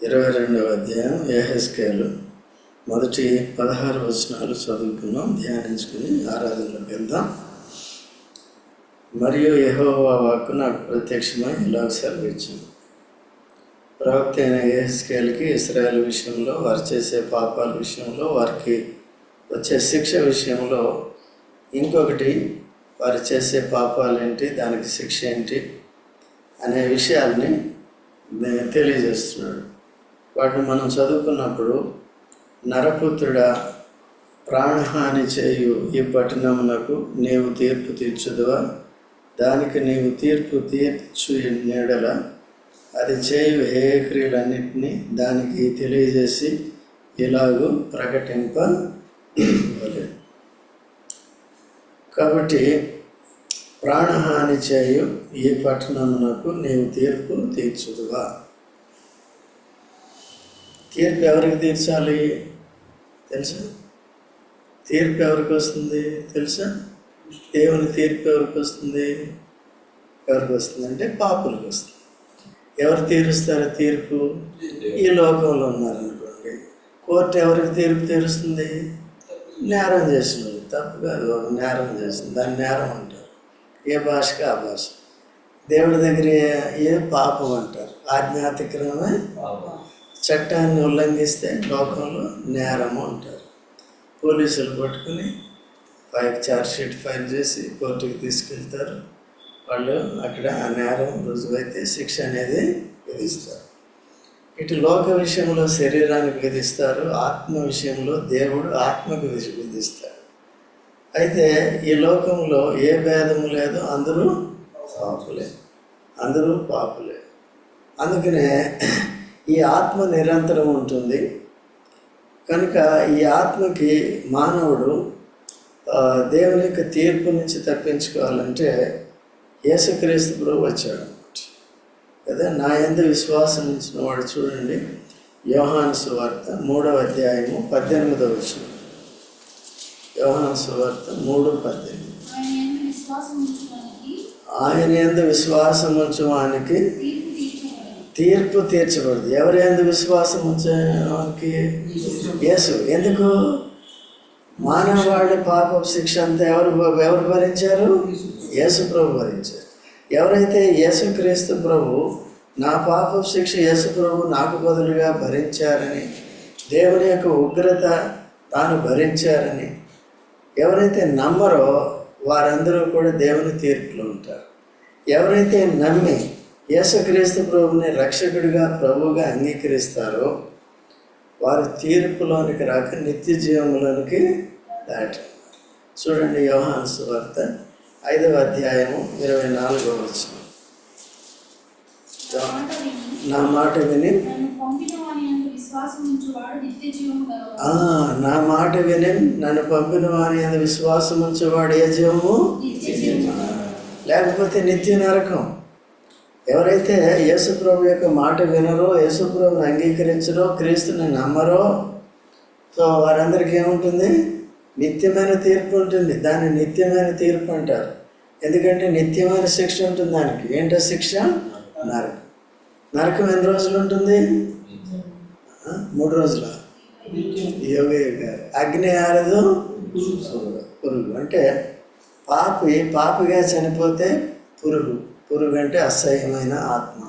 22వ అధ్యాయం యెహెజ్కేలు మొదటి 16 వచనాలు చదువుకున్నాం, ధ్యానించుకుని ఆరాధనలోకి వెళ్దాం. మరియు యెహోవా వాక్కు నాకు ప్రత్యక్షమై ఇలా సెలవిచ్చింది. ప్రవక్త అయిన యెహెజ్కేలుకి ఇశ్రాయేలు విషయంలో, వారు చేసే పాపాల విషయంలో, వారికి వచ్చే శిక్ష విషయంలో, ఇంకొకటి వారు చేసే పాపాలు ఏంటి, దానికి శిక్ష ఏంటి అనే విషయాల్ని తెలియజేస్తున్నాడు. వాటిని మనం చదువుకున్నప్పుడు, నరపుత్రుడా, ప్రాణహాని చేయు ఈ పట్టణమునకు నీవు తీర్పు తీర్చుదువా? దానికి నీవు తీర్పు తీర్చు నీడల అది చేయు హేయక్రియలన్నింటినీ దానికి తెలియజేసి ఇలాగూ ప్రకటింపవలెను. కాబట్టి ప్రాణహాని చేయు ఈ పట్టణమునకు నీవు తీర్పు తీర్చుదువా? తీర్పు ఎవరికి తీర్చాలి తెలుసా? తీర్పు ఎవరికి వస్తుంది తెలుసా? దేవుని తీర్పు ఎవరికి వస్తుంది? ఎవరికి వస్తుంది అంటే పాపులకు వస్తుంది. ఎవరు తీరుస్తారు తీర్పు? ఈ లోకంలో ఉన్నారనుకోండి, కోర్టు ఎవరికి తీర్పు తీరుస్తుంది? నేరం చేసిన వాళ్ళు. తప్పు కాదు, ఒక నేరం చేసింది, దాన్ని నేరం అంటారు. ఏ భాషకి ఆ భాష. దేవుడి దగ్గర ఏ పాపం అంటారు, ఆజ్ఞాతిక్రమే. చట్టాన్ని ఉల్లంఘిస్తే లోకంలో నేరము అంటారు. పోలీసులు పట్టుకుని ఛార్జ్ షీట్ ఫైల్ చేసి కోర్టుకి తీసుకెళ్తారు. వాళ్ళు అక్కడ ఆ నేరం రుజువైతే శిక్ష అనేది విధిస్తారు. ఇటు లోక విషయంలో శరీరానికి విధిస్తారు, ఆత్మ విషయంలో దేవుడు ఆత్మకు విధిస్తాడు. అయితే ఈ లోకంలో ఏ భేదము లేదు, అందరూ పాపులే, అందరూ పాపులే. అందుకనే ఈ ఆత్మ నిరంతరం ఉంటుంది. కనుక ఈ ఆత్మకి మానవుడు దేవుని యొక్క తీర్పు నుంచి తప్పించుకోవాలంటే యేసుక్రీస్తు ప్రభువు వచ్చాడు అన్నమాట కదా. నా యందు విశ్వాసం ఉంచిన వాడు, చూడండి యోహాను సువార్త 3వ అధ్యాయము 18వ వచనం. యోహాను సువార్త 3:18. ఆయన యందు విశ్వాసం ఉంచువానికి తీర్పు తీర్చబడదు. ఎవరి యందు విశ్వాసం ఉంచడానికి? యేసు. ఎందుకు? మానవాళి పాప శిక్ష అంతా ఎవరు భరించారు? యేసు ప్రభు భరించారు. ఎవరైతే యేసుక్రీస్తు ప్రభు నా పాప శిక్ష యేసు ప్రభు నాకు బదులుగా భరించారని, దేవుని యొక్క ఉగ్రత తాను భరించారని ఎవరైతే నమ్మరో వారందరూ కూడా దేవుని తీర్పులో ఉంటారు. ఎవరైతే నమ్మి యేసుక్రీస్తు ప్రభుని రక్షకుడిగా, ప్రభువుగా అంగీకరిస్తారో వారు తీర్పులోనికి రాక నిత్య జీవంలోనికి దాటారు. చూడండి యోహాను సువార్త 5వ అధ్యాయము 24వ వచనం. నా మాట విని నా మాట విని నన్ను పంపిన వాని యందు విశ్వాసం ఉంచేవాడు ఏ జీవము, లేకపోతే నిత్య నరకం. ఎవరైతే యేసు ప్రభు యొక్క మాట వినరో, యేసు ప్రభుని అంగీకరించరో, క్రీస్తుని నమ్మరో, సో వారందరికీ ఏముంటుంది? నిత్యమైన తీర్పు ఉంటుంది. దాన్ని నిత్యమైన తీర్పు అంటారు. ఎందుకంటే నిత్యమైన శిక్ష ఉంటుంది దానికి. ఏంటో శిక్ష? నరకం. నరకం ఎన్ని రోజులు ఉంటుంది? 3 రోజుల. యోగి గారు అగ్ని ఆరదు, పురుగు. అంటే పాపిగా చనిపోతే పురుగు అంటే అసహ్యమైన ఆత్మ.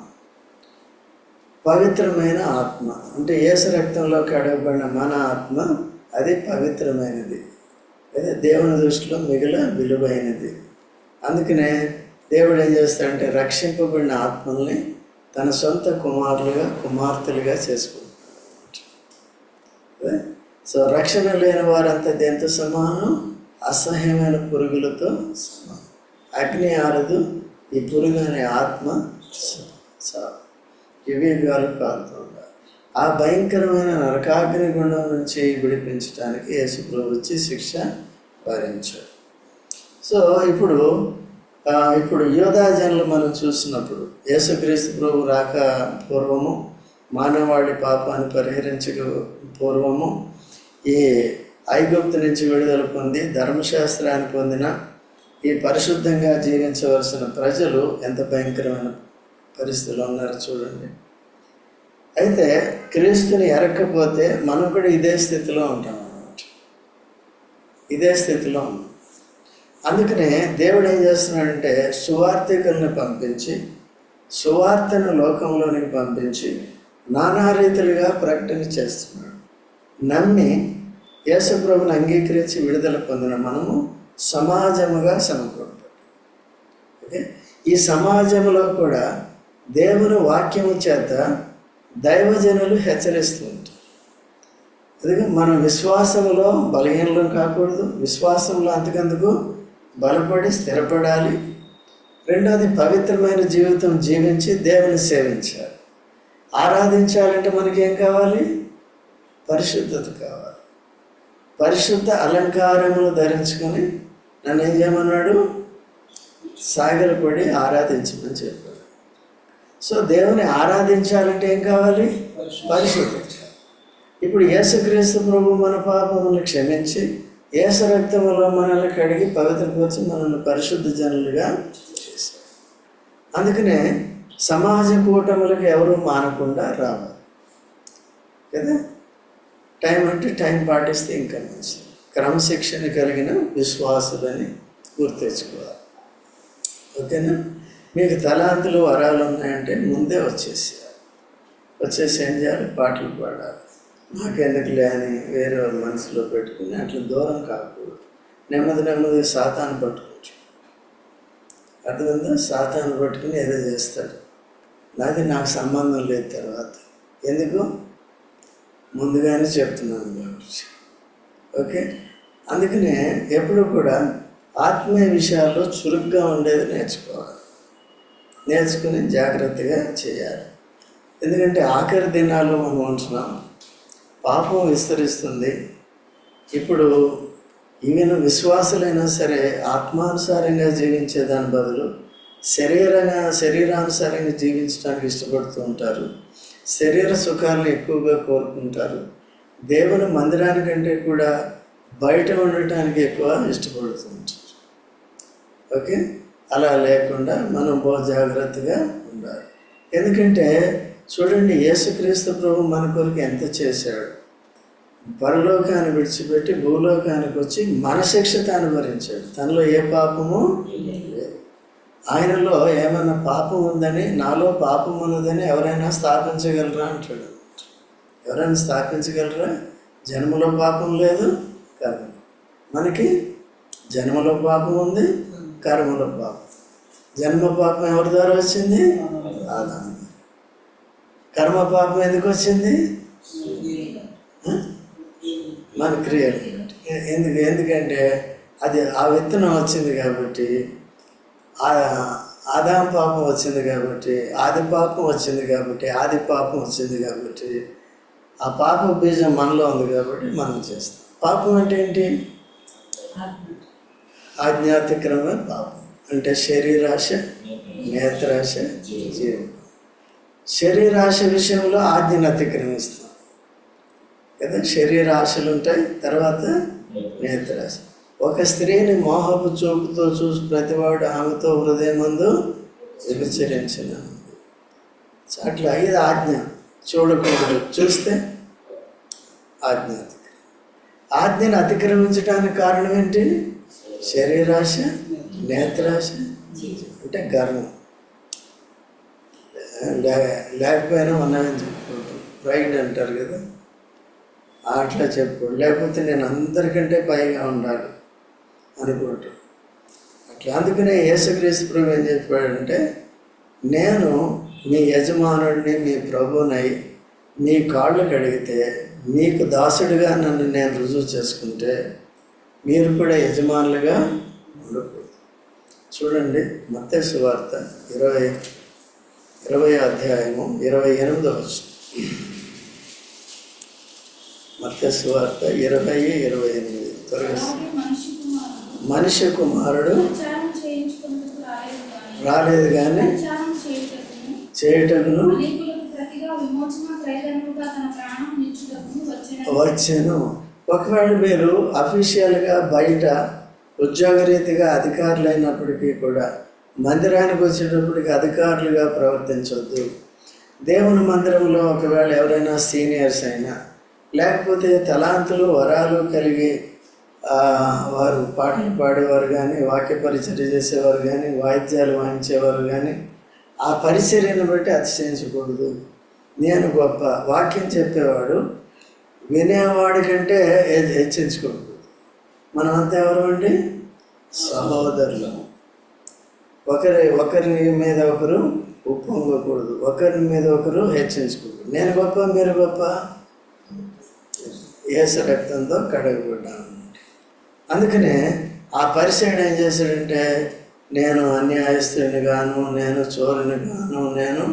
పవిత్రమైన ఆత్మ అంటే యేసు రక్తంలో కడగబడిన మన ఆత్మ, అది పవిత్రమైనది, అదే దేవుని దృష్టిలో మిగిలిన విలువైనది. అందుకనే దేవుడు ఏం చేస్తాడంటే రక్షింపబడిన ఆత్మల్ని తన సొంత కుమార్తెలుగా చేసుకుంటాడు. సో రక్షణ లేని వారంతా దేంతో సమానం? అసహ్యమైన పురుగులతో సమానం. అగ్ని ఆరదు, ఈ పురుగు అనే ఆత్మ యుగాలు కాలుతూ ఉండాలి. ఆ భయంకరమైన నరకాగ్ని గుండం నుంచి విడిపించడానికి యేసు ప్రభు వచ్చి శిక్ష భరించాడు. సో ఇప్పుడు యోధా జనులు మనం చూసినప్పుడు, యేసుక్రీస్తు ప్రభు రాక పూర్వము, మానవాళి పాపాన్ని పరిహరించక పూర్వము, ఈ ఐగుప్తు నుంచి విడుదల పొంది ధర్మశాస్త్రాన్ని పొందిన ఈ పరిశుద్ధంగా జీవించవలసిన ప్రజలు ఎంత భయంకరమైన పరిస్థితుల్లో ఉన్నారో చూడండి. అయితే క్రీస్తుని ఎరక్కపోతే మనం కూడా ఇదే స్థితిలో ఉంటాం అన్నమాట. ఇదే స్థితిలో ఉన్నాం. అందుకనే దేవుడు ఏం చేస్తున్నాడంటే సువార్థికుల్ని పంపించి, సువార్తను లోకంలోనికి పంపించి నానా రీతులుగా ప్రకటన చేస్తున్నాడు. నమ్మి యేసుప్రభుని అంగీకరించి విడుదల పొందిన మనము సమాజముగా సమకూడతాం. ఓకే, ఈ సమాజంలో కూడా దేవుని వాక్యము చేత దైవజనులు హెచ్చరిస్తూ ఉంటారు. అందుకే మనం విశ్వాసంలో బలహీనలం కాకూడదు, విశ్వాసంలో అంతకందుకు బలపడి స్థిరపడాలి. రెండోది పవిత్రమైన జీవితం జీవించి దేవుని సేవించాలి. ఆరాధించాలంటే మనకేం కావాలి? పరిశుద్ధత కావాలి. పరిశుద్ధ అలంకారములు ధరించుకొని నన్ను ఏం చేయమన్నాడు? సాగిలపడి ఆరాధించమని చెప్పాడు. సో దేవుని ఆరాధించాలంటే ఏం కావాలి? పరిశుద్ధత. ఇప్పుడు యేసుక్రీస్తు ప్రభు మన పాపములను క్షమించి యేసు రక్తములో మనల్ని కడిగి పవిత్రపరిచి మనల్ని పరిశుద్ధ జనులుగా చేశారు. అందుకనే సమాజ కూటములకు ఎవరు మానకుండా రావాలి కదా. టైం అంటే టైం పాటిస్తే ఇంకా మంచిది. క్రమశిక్షణ కలిగిన విశ్వాసులని గుర్తించుకోవాలి. ఓకేనా? మీకు తలాంతులు వరాలు ఉన్నాయంటే ముందే వచ్చేసి ఏం చేయాలి? పాటలు పాడాలి. నాకెందుకులే అని వేరే మనసులో పెట్టుకుని అట్లా దూరం కాకూడదు. నెమ్మదిగా సాతాను పట్టుకోవచ్చు. అర్థమైందా? సాతాను పట్టుకుని ఏదో చేస్తాడు. నాకు సంబంధం లేదు. తర్వాత ఎందుకు? ముందుగానే చెప్తున్నాను కాబట్టి. ఓకే, అందుకనే ఎప్పుడు కూడా ఆత్మీయ విషయాల్లో చురుగ్గా ఉండేది నేర్చుకోవాలి. నేర్చుకుని జాగ్రత్తగా చేయాలి. ఎందుకంటే ఆఖరి దినాల్లో మనం ఉంటున్నాం. పాపం విస్తరిస్తుంది. ఇప్పుడు ఈవెన్ విశ్వాసులైనా సరే ఆత్మానుసారంగా జీవించే దాని బదులు శరీరానుసారంగా జీవించడానికి ఇష్టపడుతూ ఉంటారు. శరీర సుఖాలను ఎక్కువగా కోరుకుంటారు. దేవుని మందిరానికంటే కూడా బయట ఉండటానికి ఎక్కువ ఇష్టపడుతూ ఉంటారు. ఓకే, అలా లేకుండా మనం బహు జాగ్రత్తగా ఉండాలి. ఎందుకంటే చూడండి, యేసుక్రీస్తు ప్రభు మన కొరకు ఎంత చేశాడు. పరలోకాన్ని విడిచిపెట్టి భూలోకానికి వచ్చి మన శిక్ష తాను భరించాడు. తనలో ఏ పాపము లేదు. ఆయనలో ఏమైనా పాపం ఉందని, నాలో పాపం ఉన్నదని ఎవరైనా స్థాపించగలరా అంటాడు. ఎవరైనా స్థాపించగలరా? జన్మలో పాపం లేదు, కర్మ. మనకి జన్మలో పాపం ఉంది, కర్మలో పాపం. జన్మ పాపం ఎవరి ద్వారా వచ్చింది? ఆదాము. కర్మ పాపం ఎందుకు వచ్చింది? మన క్రియలు. ఎందుకంటే అది ఆ విత్తనం వచ్చింది కాబట్టి, ఆదాం పాపం వచ్చింది కాబట్టి, ఆది పాపం వచ్చింది కాబట్టి ఆ పాప బీజం మనలో ఉంది కాబట్టి మనం చేస్తాం. పాపం అంటే ఏంటి? ఆజ్ఞాతిక్రమే పాపం. అంటే శరీరాశ, నేత్రాశ, జీవం. శరీరాశ విషయంలో ఆజ్ఞను అతిక్రమిస్తాం కదా. శరీరాశలు ఉంటాయి, తర్వాత నేత్రాశ. ఒక స్త్రీని మోహపు చూపుతో చూసి ప్రతివాడు ఆమెతో హృదయమందు వ్యభిచరించిన. అట్లా ఇది ఆజ్ఞ. చూడకూడదు, చూస్తే ఆజ్ఞ. ఆజ్ఞను అతిక్రమించడానికి కారణం ఏంటి? శరీరాశ, నేత్రాశ, అంటే గర్వం. లేకపోయినా ఉన్నాయని చెప్పుకోవడం, ప్రైడ్ అంటారు కదా, అట్లా చెప్పుకోవడం. లేకపోతే నేను అందరికంటే పైగా ఉండాలి అనుకోవటం అట్లా. అందుకనే యేసుక్రీస్తు ప్రభు ఏం చెప్పాడంటే, నేను మీ యజమానుడిని, మీ ప్రభువునై మీ కాళ్ళు కడిగితే, మీకు దాసుడిగా నన్ను నేను రుజువు చేసుకుంటే మీరు కూడా యజమానులుగా ఉండకూడదు. చూడండి, మత్తయి సువార్త 20వ అధ్యాయము 28వ వచనం. మత్తయి సువార్త 20:28. త్వరగా. మనిషి కుమారుడు రాలేదు కానీ చేయుటకును వచ్చాను. ఒకవేళ మీరు అఫీషియల్గా బయట ఉద్యోగరీతిగా అధికారులు అయినప్పటికీ కూడా మందిరానికి వచ్చేటప్పటికి అధికారులుగా ప్రవర్తించవద్దు. దేవుని మందిరంలో ఒకవేళ ఎవరైనా సీనియర్స్ అయినా, లేకపోతే తలాంతులు వరాలు కలిగి వారు పాటలు పాడేవారు కానీ, వాక్య పరిచర్య చేసేవారు కానీ, వాయిద్యాలు వాయించేవారు కానీ, ఆ పరిచర్యను బట్టి అతిశయించకూడదు. నేను గొప్ప, వాక్యం చెప్పేవాడు వినేవాడి కంటే హెచ్చించుకోకూడదు. మనమంతా ఎవరు అండి? సహోదరులు. ఒకరి మీద ఒకరు ఉప్పొంగకూడదు, ఒకరి మీద ఒకరు హెచ్చించకూడదు. నేను గొప్ప, మీరు గొప్ప, యేసు రక్తంతో కడగబడ్డాను. అందుకనే ఆ పరిసయుడు ఏం చేశాడంటే, నేను అన్యాయస్తుని గాను, నేను చోరుని గాను, నేను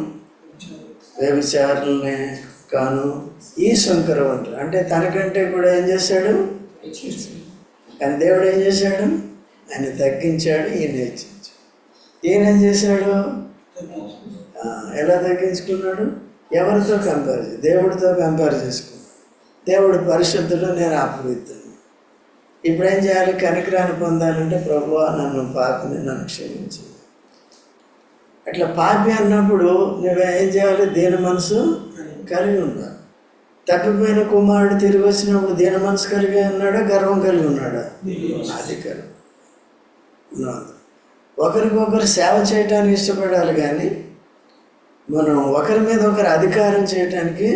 వ్యభిచారుల్ని కాను, ఈ శంకరం అంటారు. అంటే తనకంటే కూడా ఏం చేశాడు? కానీ దేవుడు ఏం చేశాడు? ఆయన తగ్గించాడు, ఈయన హెచ్చించాడు. ఈయన ఏం చేశాడు? ఎలా తగ్గించుకున్నాడు? ఎవరితో కంపేర్ చేసి? దేవుడితో కంపేర్ చేసుకున్నాడు. దేవుడు పరిశుద్ధుడు, నేను అపవిత్రుడు. ఇప్పుడు ఏం చేయాలి? కనికరాన్ని పొందాలంటే, ప్రభువా నన్ను పాపిని, నన్ను క్షమించు. అట్లా పాపి అన్నప్పుడు నువ్వేం చేయాలి? దీని మనసు కలిగి ఉండాలి. తప్పిపోయిన కుమారుడు తిరిగి వచ్చినప్పుడు దీన మనసు కలిగి ఉన్నాడా, గర్వం కలిగి ఉన్నాడా? అది గర్వం. ఒకరికొకరు సేవ చేయటానికి ఇష్టపడాలి, కానీ మనం ఒకరి మీద ఒకరు అధికారం చేయటానికి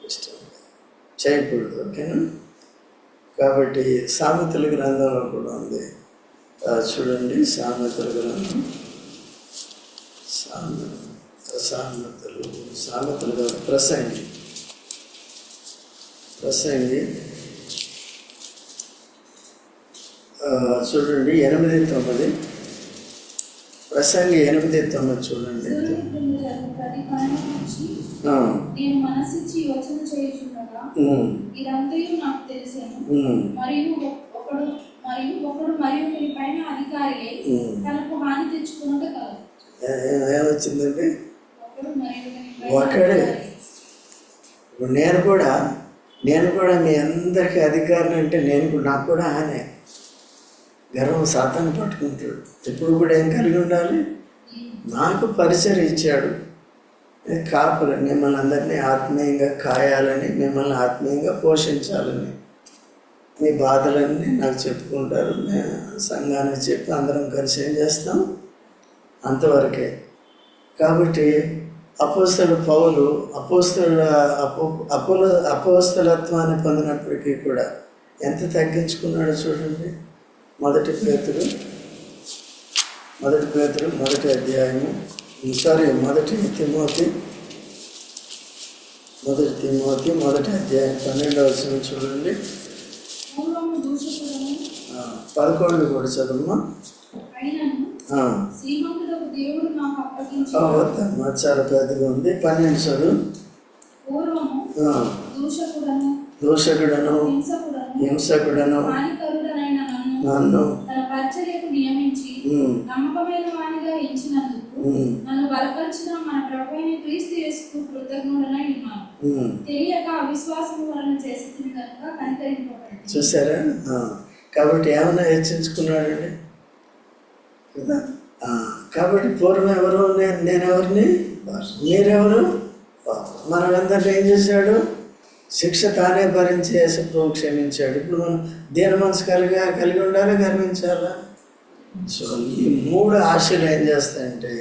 ఇష్టం చేయకూడదు. ఓకేనా? కాబట్టి సామెతల గ్రంథంలో కూడా ఉంది, చూడండి. సామెతల గ్రంథం, సామెతలు కాదు, ప్రసంగి చూడండి 8:9. ప్రసంగి 8:9 చూడండి. నేను మనసిచ్చి యోచన చేయుచుండగా ఇదంతయు నాకు తెలిసాను. మరియు ఒకడు పైన అధికారి తనకు హాని తెచ్చుకున్నట్టు కాదు. ఏమొచ్చిందండి? ఒకడే. నేను కూడా మీ అందరికీ అధికారులు అంటే నాకు కూడా హానే. గర్వం సాతాను పట్టుకుంటాడు. ఎప్పుడు కూడా ఏం కలిగి ఉండాలి? నాకు పరిచయం ఇచ్చాడు, కాపులు మిమ్మల్ని అందరినీ ఆత్మీయంగా కాయాలని, మిమ్మల్ని ఆత్మీయంగా పోషించాలని. మీ బాధలన్నీ నాకు చెప్పుకుంటారు, సంఘానికి చెప్పి అందరం కలిసి ఏం చేస్తాం, అంతవరకే. కాబట్టి అపోస్తలుడు పౌలు అపోస్తలత్వాన్ని పొందినప్పటికీ కూడా ఎంత తగ్గించుకున్నాడో చూడండి. మొదటి పేతురు మొదటి అధ్యాయము, మొదటి తిమోతి మొదటి అధ్యాయం 12వ వచనం చూడండి. 11 కూడా చదువుమా. వద్దమ్మా, చాలా పెద్దగా ఉంది. 12 చదువు. దూషకుడను హింసకుడను నన్ను నియమించి నమ్మకమైన వానిగా ఎంచినందుకు నన్ను బలపరిచిన మన ప్రభువైన క్రీస్తు యేసుకు కృతజ్ఞుడనై ఉన్నాను. తెలియక అవిశ్వాసం వలన చేస్తుంది కనుక కనికరింపబడింది. చూసారా? కాబట్టి ఏమన్నా హెచ్చించుకున్నాడండి కదా. కాబట్టి పూర్వం ఎవరు? నేనెవరిని? మీరెవరు? మనమందరినీ ఏం చేశాడు? శిక్ష తానే భరించి యేసుప్రభు క్షమించాడు. ఇప్పుడు మనం దీన మనసు కలిగి ఉండాలి, గర్వించాలా? సో ఈ 3 ఆశలు ఏం చేస్తాయంటే,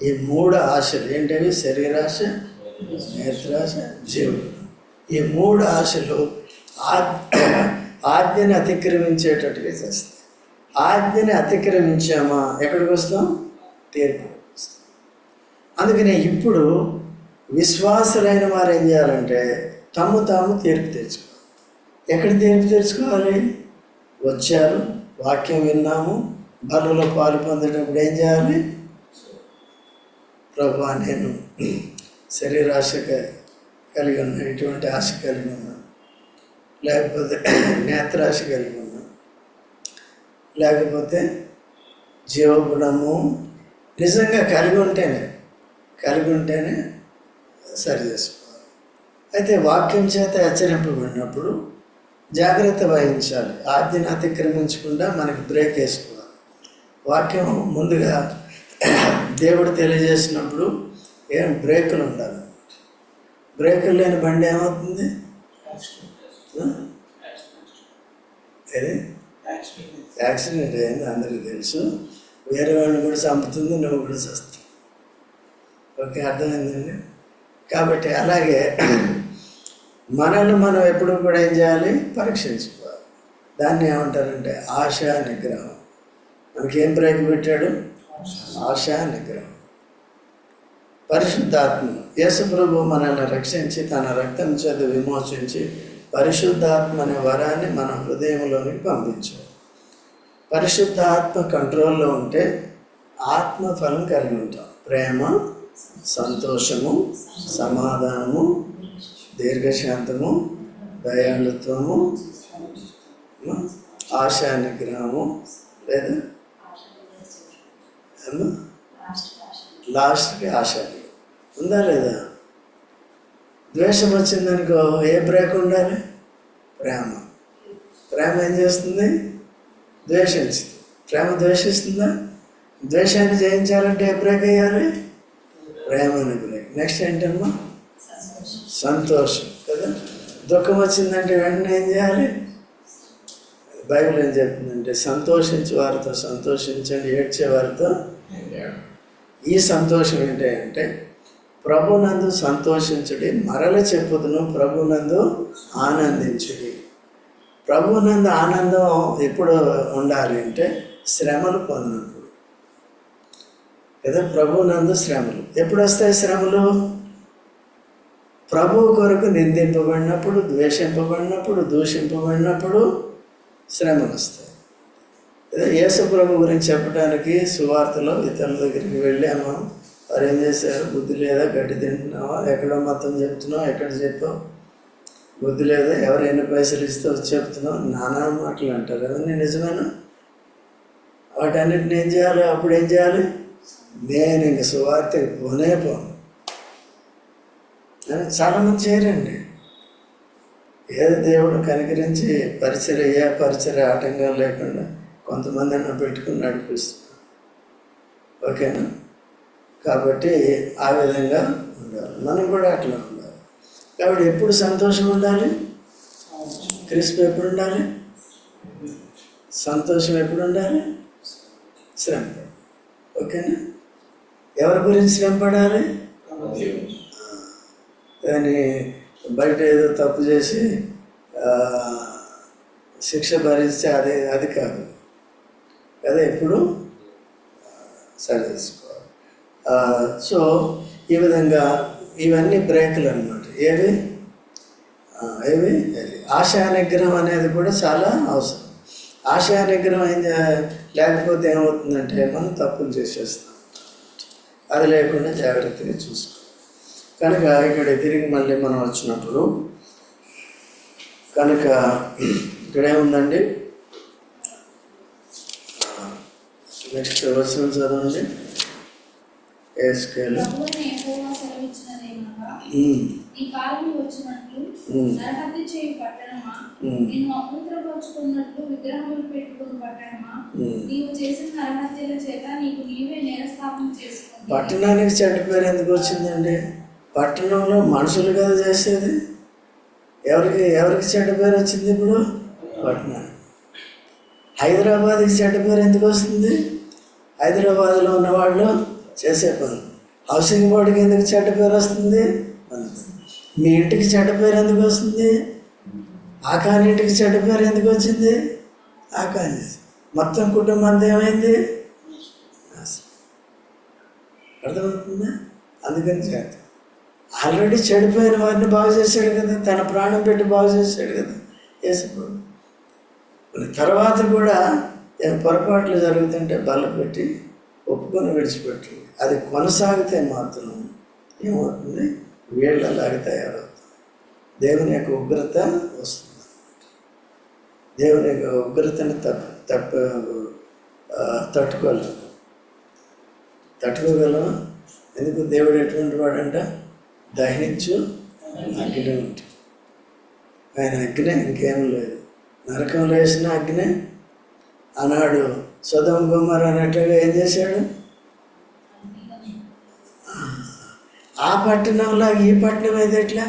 ఈ 3 ఆశలు ఏంటవి? శరీరాశ, నేత్రాశ, జీవుడు. ఈ 3 ఆశలు ఆజ్ఞని అతిక్రమించేటట్టుగా చేస్తాయి. ఆజ్ఞని అతిక్రమించామా ఎక్కడికి వస్తాం? తీర్పుకి వస్తాం. అందుకనే ఇప్పుడు విశ్వాసులైన వారు ఏం చేయాలంటే, తాము తీర్పు తెచ్చుకోవాలి. ఎక్కడ తీర్పు తెచ్చుకోవాలి? వచ్చారు, వాక్యం విన్నాము, బలలో పాలు పొందేటప్పుడు ఏం చేయాలి? ప్రభువా, నేను శరీరాశ కలిగి ఉన్నా, ఇటువంటి ఆశ కలిగి ఉన్నా, లేకపోతే నేత్రాశ కలిగి ఉన్నా, లేకపోతే జీవగుణము నిజంగా కలిగి ఉంటేనే సరి చేసుకోవాలి. అయితే వాక్యం చేత హెచ్చరింపబడినప్పుడు జాగ్రత్త వహించాలి. ఆజ్ఞని అతిక్రమించకుండా మనకి బ్రేక్ వేసుకోవాలి. వాక్యం ముందుగా దేవుడు తెలియజేసినప్పుడు బ్రేకులు ఉండాలి. బ్రేకులు లేని బండి ఏమవుతుంది? ఏది? యాక్సిడెంట్ అయింది, అందరికీ తెలుసు. వేరే వాళ్ళని కూడా చంపుతుంది, నువ్వు కూడా చస్తావు. ఓకే, అర్థమైందండి. కాబట్టి అలాగే మనల్ని మనం ఎప్పుడు కూడా ఏం చేయాలి? పరీక్షించుకోవాలి. దాన్ని ఏమంటారంటే ఆశా నిగ్రహం. మనకేం బ్రేక్ పెట్టాడు? ఆశా నిగ్రహం. పరిశుద్ధాత్మ, యేసు ప్రభు మనల్ని రక్షించి తన రక్తం చేత విమోచించి పరిశుద్ధాత్మ అనే వరాన్ని మన హృదయంలోనికి పంపించాడు. పరిశుద్ధాత్మ కంట్రోల్లో ఉంటే ఆత్మఫలం కలిగి ఉంటాం. ప్రేమ, సంతోషము, సమాధానము, దీర్ఘశాంతము, దయాళుత్వము, ఆశా నిగ్రహము, లేదా లాస్ట్కి ఆశా నిగ్రహం ఉందా లేదా? ద్వేషం వచ్చిందనుకో ఏ బ్రేక్ ఉండాలి? ప్రేమ. ప్రేమ ఏం చేస్తుంది? ద్వేషించింది. ప్రేమ ద్వేషిస్తుందా? ద్వేషాన్ని జయించాలంటే ఏ బ్రేక్ వేయాలి? ప్రేమ అనే బ్రేక్. నెక్స్ట్ ఏంటమ్మా? సంతోషం కదా. దుఃఖం వచ్చిందంటే వెంటనే ఏం చేయాలి? బైబిల్ ఏం చెప్తుందంటే సంతోషించే వారితో సంతోషించండి, ఏడ్చే వారితో ఏడవండి. ఈ సంతోషం ఏంటంటే ప్రభునందు సంతోషించుడి, మరల చెప్పుదును ప్రభునందు ఆనందించుడి. ప్రభునందు ఆనందం ఎప్పుడు ఉండాలి అంటే శ్రమలు పొందినప్పుడు కదా. ప్రభునందు శ్రమలు ఎప్పుడు వస్తాయి? శ్రమలు ప్రభు కొరకు నిందింపబడినప్పుడు, ద్వేషింపబడినప్పుడు, దూషింపబడినప్పుడు శ్రమలు వస్తాయి. యేసు ప్రభు గురించి చెప్పడానికి సువార్తలో ఇతరుల దగ్గరికి వెళ్ళాము. వారు ఏం చేశారు? బుద్ధి లేదా, గడ్డి తింటున్నావా, ఎక్కడో మొత్తం చెప్తున్నావు, ఎక్కడ చెప్పావు, బుద్ధి లేదా, ఎవరు ఎన్ని పైసలు ఇస్తే వచ్చి చెప్తున్నావు, నానా మాటలు అంటారు. అవన్నీ నిజమేనా? వాటన్నిటిని ఏం చేయాలి? అప్పుడు ఏం చేయాలి? నేను ఇంక సువార్తకి పోనే పోను అని చాలామంది చేయరండి. ఏదో దేవుడు కనికరించి పరిచర్య ఆటంకం లేకుండా కొంతమందిని పెట్టుకుని నడిపిస్తున్నాడు. ఓకేనా? కాబట్టి ఆ విధంగా ఉండాలి. మనం కూడా అట్లా ఉండాలి. కాబట్టి ఎప్పుడు సంతోషం ఉండాలి? క్రిస్ప్ ఎప్పుడు ఉండాలి? సంతోషం ఎప్పుడు ఉండాలి? శ్రమ. ఓకేనా? ఎవరి గురించి శ్రమ పడాలి? కానీ బయట ఏదో తప్పు చేసి శిక్ష భరిస్తే అది కాదు కదా. ఎప్పుడు సరి చేసుకోవాలి. సో ఈ విధంగా ఇవన్నీ బ్రేకులు అన్నమాట. ఏవి ఆశా నిగ్రహం అనేది కూడా చాలా అవసరం. ఆశా నిగ్రహం లేకపోతే ఏమవుతుందంటే మనం తప్పులు చేసేస్తాం. అది లేకుండా జాగ్రత్తగా చూసుకోవాలి. కనుక ఇక్కడ తిరిగి మళ్ళీ మనం వచ్చినప్పుడు కనుక ఇక్కడేముందండి? నెక్స్ట్ వచనం చదవండి. ఈ కాలము వచ్చినట్లు నరహత్య చేయు పట్టణమా, నిన్ను అపవిత్రపరచుకున్నట్లు విగ్రహములు పెట్టుకుని పట్టణమా, నీవు చేసిన నరహత్యల చేత నీకు నీవే నేరస్థాపన చేసుకుంటావు. పట్టణానికి చెడ్డ పేరు ఎందుకు వచ్చిందండి? పట్టణంలో మనుషులు కదా చేసేది. ఎవరికి చెడ్డ పేరు వచ్చింది? ఇప్పుడు పట్టణానికి. హైదరాబాద్కి చెడ్డ పేరు ఎందుకు వస్తుంది? హైదరాబాద్లో ఉన్నవాళ్ళు చేసే పని. హౌసింగ్ బోర్డుకి ఎందుకు చెడ్డ పేరు వస్తుంది? మీ ఇంటికి చెడ్డ పేరు ఎందుకు వస్తుంది? ఆకాని ఇంటికి చెడ్డ పేరు ఎందుకు వచ్చింది? ఆకాని మొత్తం కుటుంబం అంతా ఏమైంది? అర్థమవుతుందా? అందుకని చేత ఆల్రెడీ చెడిపోయిన వారిని బాగు చేశాడు కదా, తన ప్రాణం పెట్టి బాగు చేశాడు కదా యేసుప్రభు. తర్వాత కూడా పొరపాట్లు జరుగుతుంటే బలపెట్టి ఒప్పుకొని విడిచిపెట్టి అది కొనసాగితే మాత్రం ఏమవుతుంది? వీళ్ళలాగా తయారవుతుంది. దేవుని యొక్క ఉగ్రత వస్తుంది. దేవుని యొక్క ఉగ్రతని తట్టుకోగలమా? ఎందుకు? దేవుడు ఎటువంటి వాడంట? దహించు అగ్ని ఉంటుంది. ఆయన అగ్నే, ఇంకేం లేదు. నరకంలో వేసిన అగ్నే. ఆనాడు సొదొమ గొమొర్రా అన్నట్లుగా ఏం చేశాడు? ఆ పట్టణంలో ఈ పట్టణం ఏది ఎట్లా?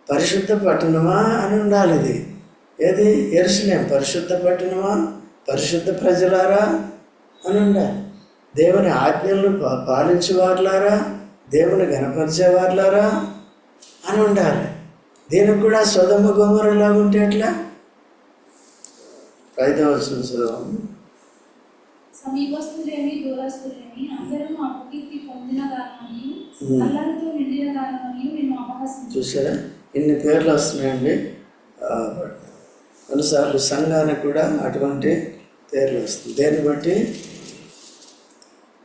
పరిశుద్ధ పట్టణమా అని ఉండాలి. ఇది ఏది? యెరూషలేం పరిశుద్ధ పట్టణమా, పరిశుద్ధ ప్రజలారా అని ఉండాలి. దేవుని ఆజ్ఞలను పాలించేవారులారా, దేవుని గణపరిచేవారులారా అని ఉండాలి. దీనికి కూడా సొదొమ గొమొర్రాలాగా ఉంటే ఎట్లా? 5వ వచనం చదవండి. సమీపస్తులేమి దూరస్తులేమి అందరూ అపకీర్తి పొందిన దానమని, అల్లరితో నిండిన దానమని నిన్ను అపహసించు. చూసారా, ఇన్ని పేర్లు వస్తున్నాయండి. కొన్నిసార్లు సంఘానికి కూడా అటువంటి పేర్లు వస్తుంది. దేన్ని బట్టి?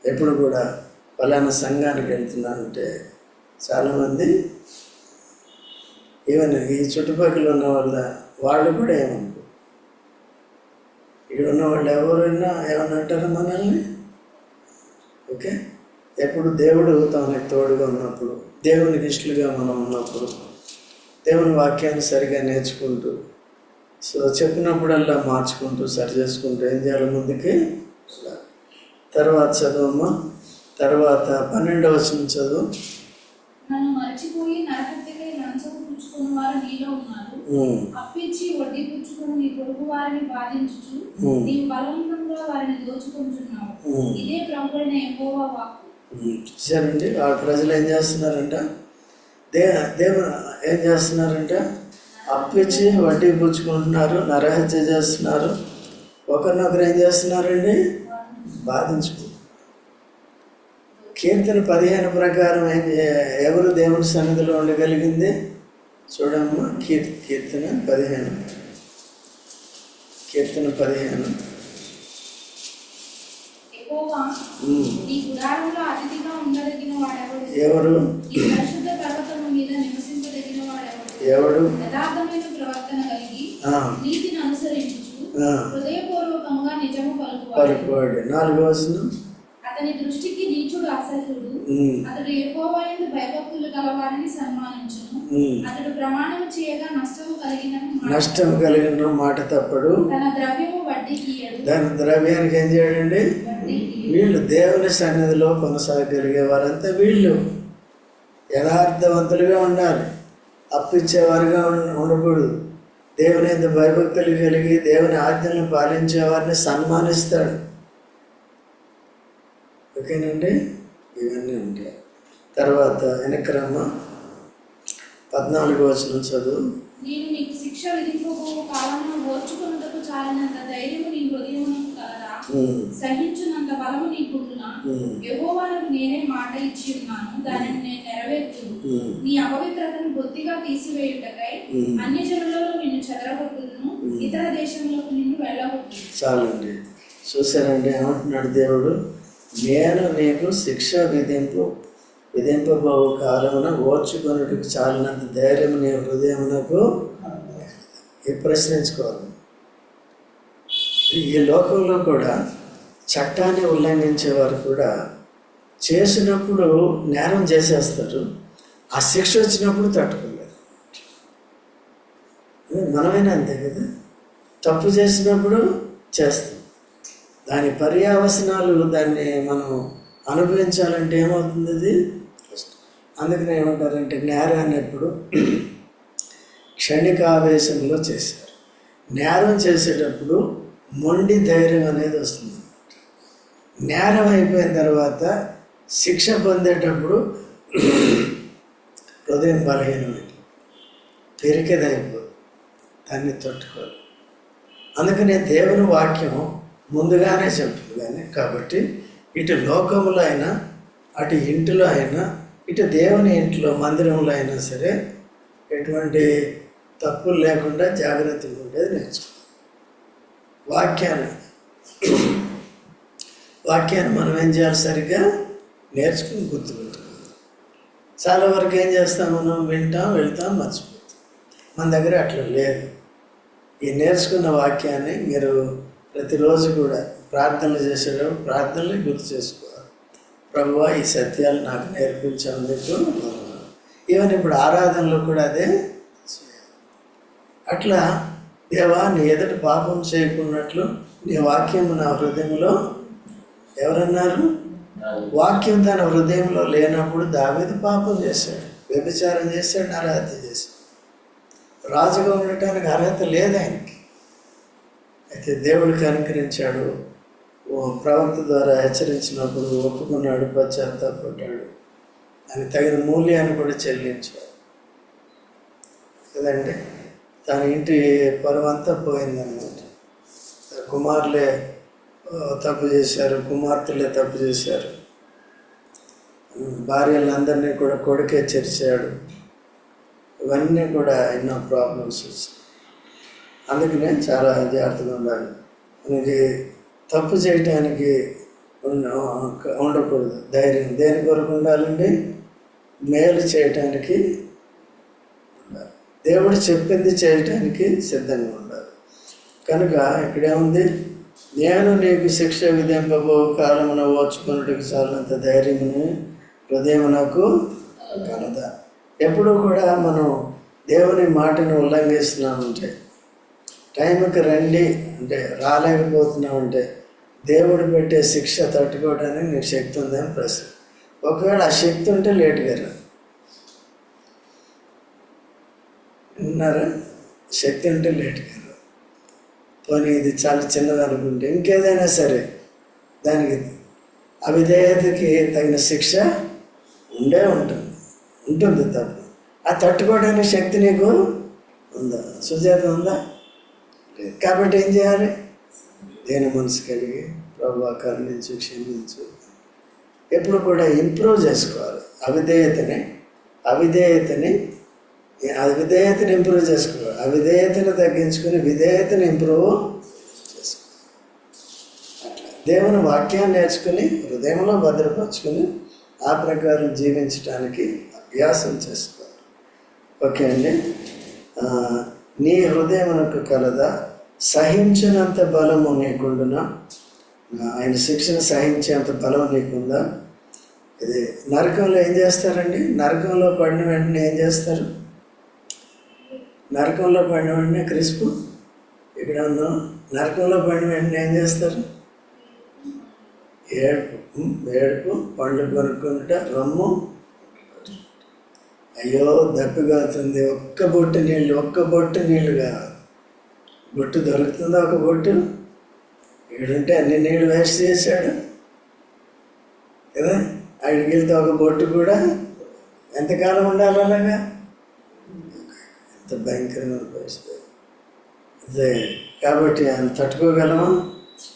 ఎప్పుడు కూడా ఫలానా సంఘానికి వెళ్తున్నానంటే చాలామంది ఈవెన్ ఈ చుట్టుపక్కల ఉన్న వాళ్ళు కూడా ఏమనుకో, ఇక్కడ ఉన్న వాళ్ళు ఎవరైనా ఏమన్నా అంటారా మనల్ని? ఓకే, ఎప్పుడు దేవుడు తనకు తోడుగా ఉన్నప్పుడు, దేవునికి ఇష్టలుగా మనం ఉన్నప్పుడు, దేవుని వాక్యాన్ని సరిగా నేర్చుకుంటూ, సో చెప్పినప్పుడల్లా మార్చుకుంటూ సరి చేసుకుంటూ ఏం చేయాలి? ముందుకి. తర్వాత చదువమ్మా, తర్వాత 12వ వచనం చదువు. నన్ను మర్చిపోయి నరహత్యకై లంచము పుచ్చుకుని వారు నీలో ఉన్నారు. అప్పిచ్చి వడ్డీ పుచ్చుకుని నీ పొరుగు వారిని బాధించుచు నీవు బలవంతంగా వారిని దోచుకుంటున్నావు. ఇదే ప్రభువైన యెహోవా వాక్కు. చూసారండి, ఆ ప్రజలు ఏం చేస్తున్నారంట? దేవుడు ఏం చేస్తున్నారంట? అప్పిచ్చి వడ్డీ పుచ్చుకుంటున్నారు, నరహత్య చేస్తున్నారు, ఒకరినొకరు ఏం చేస్తున్నారండి? బాధించుకుంటున్నారు. కీర్తన 15 ప్రకారం ఎవరు దేవుని సన్నిధిలో ఉండగలిగింది? చూడమ్మా, కీర్తన 15. యెహోవా నీ గుడారంలో అతిథిగా ఉండదగిన వాడెవడు? ఎవరు? ఈ పరిశుద్ధ పర్వతము మీద నివసింపదగిన వాడెవడు? ఎవడు? యథార్థమైన ప్రవర్తన కలిగి నీతిని అనుసరించుచు హృదయపూర్వకంగా నిజము పలుకువాడు. 4వ వచనం. అతని దృష్టికి నీచుడు అసహ్యుడు. అతడు యెహోవా యందు భయభక్తులు గలవారిని సన్మానించును. అతడు ప్రమాణము చేయగా నష్టము కలిగిన మాట తప్పడు. తన ద్రవ్యము వడ్డీకి ఇయ్యడు. దాని ద్రవ్యానికి ఏం చేయడండి? వీళ్ళు దేవుని సన్నిధిలో కొనసాగలిగే వారంతా వీళ్ళు యథార్థవంతులుగా ఉండాలి, అప్పిచ్చేవారుగా ఉండకూడదు. దేవుని యందు భయభక్తులు కలిగి దేవుని ఆజ్ఞలను పాలించే వారిని సన్మానిస్తాడు. ఓకేనండి, ఇవన్నీ ఉంటాయి. తర్వాత వెనక్రమ్మ 14వ వచనం చదువు. నేను నీకు శిక్ష విధింపబో కాలమును ఓర్చుకొనుటకు చాలినంత ధైర్యము నీ హృదయమునకు కలదా? సహించునంత బలము నీకుండునా? యెహోవాకు నేనే మాట ఇచ్చి ఉన్నాను, దానిని నేను నెరవేర్చును. నీ అపవిత్రతను బొత్తిగా తీసివేయుటకై అన్యజనులలో నిన్ను చెదరగొట్టుదును, ఇతర దేశంలోకి నిన్ను వెళ్ళగొట్టును. చాలండి, చూసారండి ఏమంటున్నాడు దేవుడు? నేను నీకు శిక్ష విధింపబో కాలమున ఓర్చుకొనుటకు చాలినంత ధైర్యం నీ హృదయమునకు. ప్రశ్నించుకోవాలి. ఈ లోకంలో కూడా చట్టాన్ని ఉల్లంఘించేవారు కూడా చేసినప్పుడు నేరం చేసేస్తారు, ఆ శిక్ష వచ్చినప్పుడు తట్టుకోలేరు. మనమైనా అంతే కదా, తప్పు చేసినప్పుడు చేస్తాం, దాని పర్యావసనాలు దాన్ని మనం అనుభవించాలంటే ఏమవుతుంది? అది అందుకని ఏమంటారంటే నేరాన్ని ఎప్పుడు క్షణికావేశంలో చేశారు. నేరం చేసేటప్పుడు మొండి ధైర్యం అనేది వస్తుంది. నేరం అయిపోయిన తర్వాత శిక్ష పొందేటప్పుడు హృదయం బలహీనమైంది, పెరికేదైపోదు, దాన్ని తట్టుకోవాలి. అందుకనే దేవుని వాక్యం ముందుగానే చెప్తుంది. కానీ కాబట్టి ఇటు లోకంలో అయినా, అటు ఇంటిలో అయినా, ఇటు దేవుని ఇంట్లో మందిరంలో అయినా సరే ఎటువంటి తప్పులు లేకుండా జాగ్రత్తగా ఉండేది నేర్చుకోవాలి. వాక్యాన్ని మనం ఏం చేయాలి? సరిగ్గా నేర్చుకుని గుర్తుపెట్టుకోవాలి. చాలా వరకు ఏం చేస్తాం? మనం వింటాం, వెళ్తాం, మర్చిపోతాం. మన దగ్గర అట్లా లేదు. ఈ నేర్చుకున్న వాక్యాన్ని మీరు ప్రతిరోజు కూడా ప్రార్థనలు చేసేటప్పుడు ప్రార్థనలు గుర్తు చేసుకోవాలి. ప్రభువా, ఈ సత్యాలు నాకు నేర్పించాను. ఈవెన్ ఇప్పుడు ఆరాధనలో కూడా అదే చేయాలి. అట్లా దేవా, నీ ఎదుట పాపం చేయకున్నట్లు నీ వాక్యము నా హృదయంలో ఎవరన్నారు? వాక్యం తన హృదయంలో లేనప్పుడు దావీదు పాపం చేశాడు, వ్యభిచారం చేశాడు, నరహత్య చేశాడు. రాజుగా ఉండటానికి అర్హత లేదు ఆయనకి. అయితే దేవుడికి అనుకరించాడు, ప్రవక్త ద్వారా హెచ్చరించినప్పుడు ఒప్పుకున్నాడు, పశ్చాత్తాపడ్డాడు, అని తగిన మూల్యాన్ని కూడా చెల్లించాడు కదండి. తన ఇంటి పరువంతా పోయిందన్నమాట. కుమారులే తప్పు చేశారు, కుమార్తెలే తప్పు చేశారు, భార్యలందరినీ కూడా కొడుకే చెరిచాడు. ఇవన్నీ కూడా ఎన్నో ప్రాబ్లమ్స్ వచ్చాయి. అందుకనే చాలా జాగ్రత్తగా ఉండాలి. మనకి తప్పు చేయటానికి ఉండకూడదు. ధైర్యం దేని కొరకు ఉండాలండి? మేలు చేయటానికి ఉండాలి. దేవుడు చెప్పింది చేయటానికి సిద్ధంగా ఉండాలి. కనుక ఇక్కడేముంది? నేను నీకు శిక్ష విధింపబో కాలమున ఓర్చుకున్నట్టుకు చాలంత ధైర్యమును హృదయం నాకు కలదా. ఎప్పుడూ కూడా మనం దేవుని మాటను ఉల్లంఘిస్తున్నామంటే, టైంకి రండి అంటే రాలేకపోతున్నామంటే, దేవుడు పెట్టే శిక్ష తట్టుకోవడానికి నీకు శక్తి ఉందని ప్రశ్న. ఒకవేళ ఆ శక్తి ఉంటే లేటుగా రా. విన్నారా? శక్తి ఉంటే లేటుగా రా. పోనీ ఇది చాలా చిన్నది అనుకుంటే ఇంకేదైనా సరే దానికి అవిధేయతకి తగిన శిక్ష ఉంటుంది తప్పు. ఆ తట్టుకోవడానికి శక్తి నీకు ఉందా? సుజాత ఉందా? లేదు. కాబట్టి ఏం చేయాలి? దేని మనసు కలిగి ప్రభువా కరుణించు, క్షమించు. ఎప్పుడు కూడా ఇంప్రూవ్ చేసుకోవాలి. అవిధేయతని ఇంప్రూవ్ చేసుకోవాలి. అవిధేయతను తగ్గించుకొని విధేయతను ఇంప్రూవ్ చేసుకోవాలి. అట్లా దేవుని వాక్యాన్ని నేర్చుకుని హృదయంలో భద్రపరుచుకొని ఆ ప్రకారం జీవించడానికి అభ్యాసం చేసుకోవాలి. ఓకే అండి. నీ హృదయమునకు కలదా సహించినంత బలము నీకుండునా? ఆయన శిక్షణ సహించేంత బలం నీకుందా? ఇది నరకంలో ఏం చేస్తారండి? నరకంలో పడిన వెంటనే ఏం చేస్తారు? నరకంలో పడిన వెంటనే క్రిస్పు ఇక్కడ ఉందాం. నరకంలో పడిన వెంటనే ఏం చేస్తారు? ఏడుపు, పండ్లు కొనుక్కుంట, రమ్ము. అయ్యో దప్పిగా అవుతుంది, ఒక్క బొట్టు నీళ్ళు కావాలి. బొట్టు దొరుకుతుందా? ఒక బొట్టు ఏడుంటే అన్ని నీళ్ళు వేస్ట్ చేశాడు కదా. అక్కడికి వెళ్తే ఒక బొట్టు కూడా ఎంతకాలం ఉండాలి అలాగా? ఎంత భయంకరమైన పరిస్థితి అదే. కాబట్టి ఆయన తట్టుకోగలమా?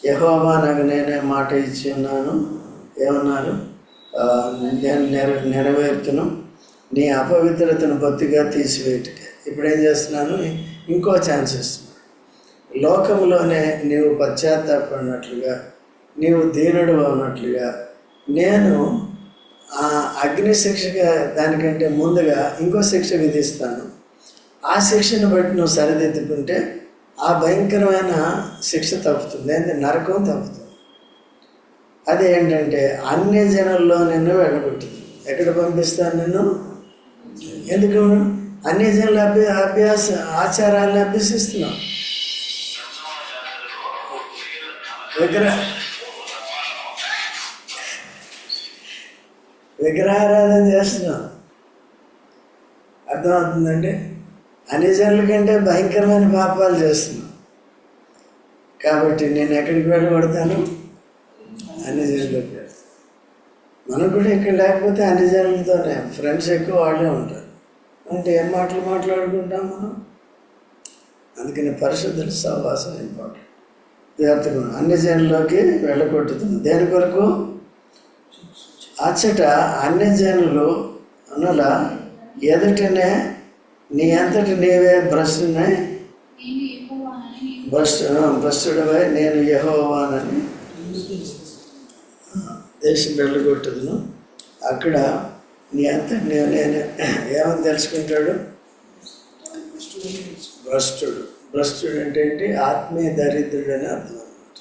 యెహోవా నాకు నేనే మాట ఇచ్చి ఉన్నాను. ఏమన్నారు? నేను నెరవేర్తును నీ అపవిత్రతను బొత్తిగా తీసివేయటకే. ఇప్పుడు ఏం చేస్తున్నాను? ఇంకో ఛాన్స్ ఇస్తున్నాను. లోకంలోనే నీవు పశ్చాత్తాపడినట్లుగా, నీవు దీనుడు అన్నట్లుగా నేను ఆ అగ్ని శిక్షగా దానికంటే ముందుగా ఇంకో శిక్ష విధిస్తాను. ఆ శిక్షను బట్టి నువ్వు సరిదిద్దుకుంటే ఆ భయంకరమైన శిక్ష తప్పుతుంది. అంటే నరకం తప్పుతుంది. అదేంటంటే అన్ని జనుల్లో నిన్ను వెళ్ళగొట్టింది. ఎక్కడ పంపిస్తాను నిన్ను? ఎందుకు? అన్ని జనుల ఆచారాలను అభ్యసిస్తున్నావు. విగ్రహారాధన చేస్తున్నాం. అర్థమవుతుందండి? అన్ని జనుల కంటే భయంకరమైన పాపాలు చేస్తున్నాం. కాబట్టి నేను ఎక్కడికి వెళ్ళగొడతాను? అన్ని జనులకు వెళ్తాను. మనం కూడా ఇక్కడ లేకపోతే అన్ని జనులతోనే ఫ్రెండ్స్ ఎక్కువ వాళ్ళే ఉంటారు. అంటే ఏం మాట్లాడుకుంటాం మనం? అందుకని పరిశుద్ధుల సహవాసం ఇంపార్టెంట్. జాగ్రత్తగా అన్ని జనుల్లోకి వెళ్ళగొట్టుతుంది. దేని కొరకు? అచ్చట అన్ని జనులు అన్నలా ఎదుటనే నీ అంతటి నీవే భ్రష్టుడవై నేను యెహోవానని దేశం వెళ్ళగొట్టుదును. అక్కడ నీ అంతటి నేను ఏమని తెలుసుకుంటాడు? భ్రష్టుడు అంటే ఏంటి? ఆత్మీయ దరిద్రుడు అని అర్థం అన్నమాట.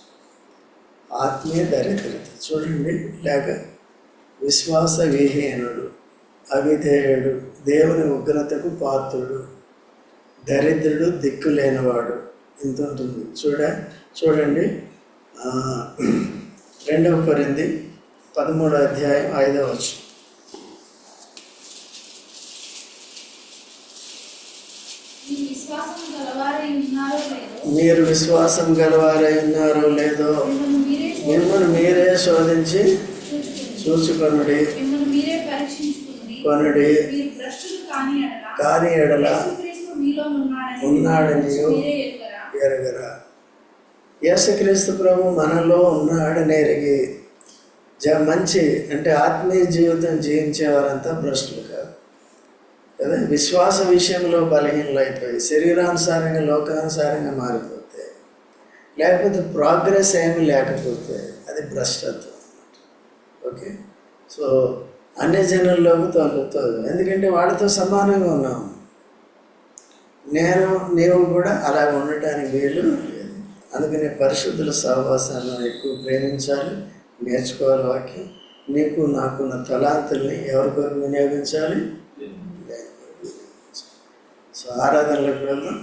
ఆత్మీయ దరిద్రత చూడండి. లేక విశ్వాస విహీనుడు, అవిధేయుడు, దేవుని ఉగ్రతకు పాత్రుడు, దరిద్రుడు, దిక్కు లేనివాడు, ఇంత ఉంటుంది. చూడండి 2 కొరింథీ 13వ అధ్యాయం 5వ వచనం. మీరు విశ్వాసం గలవారై ఉన్నారో లేదో మిమ్మల్ని మీరే శోధించి చూసుకొనుడి. కొనుడి. కాని ఎడల ఉన్నాడని ఎరగరా. యేసుక్రీస్తు ప్రభు మనలో ఉన్నాడని ఎరిగి మంచి అంటే ఆత్మీయ జీవితం జీవించేవారంతా భ్రష్టులు కాదు కదా. విశ్వాస విషయంలో బలహీనలు అయిపోయి శరీరానుసారంగా లోకానుసారంగా మారిపోతే, లేకపోతే ప్రోగ్రెస్ ఏమీ లేకపోతే అది భ్రష్టత్వం అన్నమాట. ఓకే, సో అన్ని జనుల్లోకి తొలుగుతుంది. ఎందుకంటే వాళ్ళతో సమానంగా ఉన్నాము. నీవు కూడా అలా ఉండటానికి వీలు లేదు. అందుకని పరిశుద్ధుల సహవాసాన్ని ఎక్కువ ప్రేమించాలి, నేర్చుకోవాలి. వాక్యం నీకు నాకున్న తలాంతుల్ని ఎవరి కొరకు వినియోగించాలి. సో ఆరాధనలకు వెళ్దాం.